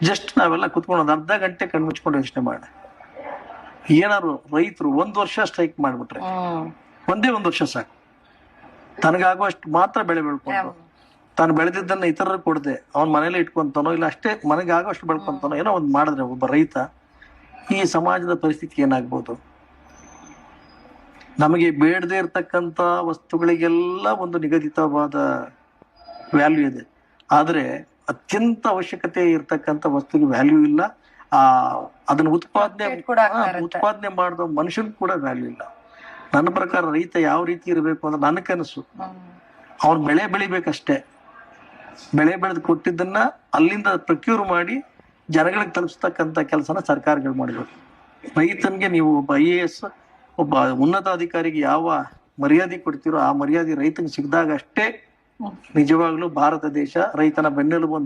Just ನಾವೆಲ್ಲ ಕುತ್ಕೊಂಡು ಒಂದು ಅರ್ಧ ಗಂಟೆ ಕಣ್ಮುಚ್ಕೊಂಡು ಯೋಚನೆ ಮಾಡ, ಏನಾದ್ರು ರೈತರು 1 ವರ್ಷ ಸ್ಟ್ರೈಕ್ ಮಾಡ್ಬಿಟ್ರೆ, ಒಂದೇ 1 ವರ್ಷ ಸಾಕು, ತನಗಾಗುವಷ್ಟು ಮಾತ್ರ ಬೆಳೆ ಬೆಳ್ಕೊಂಡು ತಾನು ಬೆಳೆದಿದ್ದನ್ನ ಇತರರು ಕೊಡದೆ ಅವನ್ ಮನೇಲಿ ಇಟ್ಕೊಂತಾನೋ ಇಲ್ಲ ಅಷ್ಟೇ ಮನೆಗೆ ಆಗೋಷ್ಟು ಬೆಳ್ಕೊಂತಾನೋ ಏನೋ ಒಂದ್ ಮಾಡಿದ್ರೆ ಒಬ್ಬ ರೈತ, ಈ ಸಮಾಜದ ಪರಿಸ್ಥಿತಿ ಏನಾಗ್ಬೋದು? ನಮಗೆ ಬೇಡದೇ ಇರ್ತಕ್ಕಂತ ವಸ್ತುಗಳಿಗೆಲ್ಲ ಒಂದು ನಿಗದಿತವಾದ ವ್ಯಾಲ್ಯೂ ಇದೆ, ಆದ್ರೆ ಅತ್ಯಂತ ಅವಶ್ಯಕತೆ ಇರ್ತಕ್ಕಂಥ ವಸ್ತುಗೆ ವ್ಯಾಲ್ಯೂ ಇಲ್ಲ. ಅದನ್ನ ಉತ್ಪಾದನೆ ಮಾಡಿದ ಮನುಷ್ಯನ್ ಕೂಡ ವ್ಯಾಲ್ಯೂ ಇಲ್ಲ. ನನ್ನ ಪ್ರಕಾರ ರೈತ ಯಾವ ರೀತಿ ಇರಬೇಕು ಅಂದ್ರೆ ನನ್ನ ಕನಸು, ಅವ್ನು ಬೆಳೆ ಬೆಳಿಬೇಕಷ್ಟೇ, ಬೆಳೆ ಬೆಳೆದು ಕೊಟ್ಟಿದ್ದನ್ನ ಅಲ್ಲಿಂದ ಪ್ರಕ್ಯೂರ್ ಮಾಡಿ ಜನಗಳಿಗೆ ತಲುಪಿಸ್ತಕ್ಕಂಥ ಕೆಲಸನ ಸರ್ಕಾರಗಳು ಮಾಡಬೇಕು. ರೈತನಿಗೆ ನೀವು ಒಬ್ಬ IAS ಒಬ್ಬ ಉನ್ನತ ಅಧಿಕಾರಿಗೆ ಯಾವ ಮರ್ಯಾದೆ ಕೊಡ್ತೀರೋ ಆ ಮರ್ಯಾದೆ ರೈತನಿಗೆ ಸಿಗದಾಗ ಅಷ್ಟೇ ನಿಜವಾಗ್ಲೂ ಭಾರತ ದೇಶ ರೈತನ ಬೆನ್ನೆಲುಬು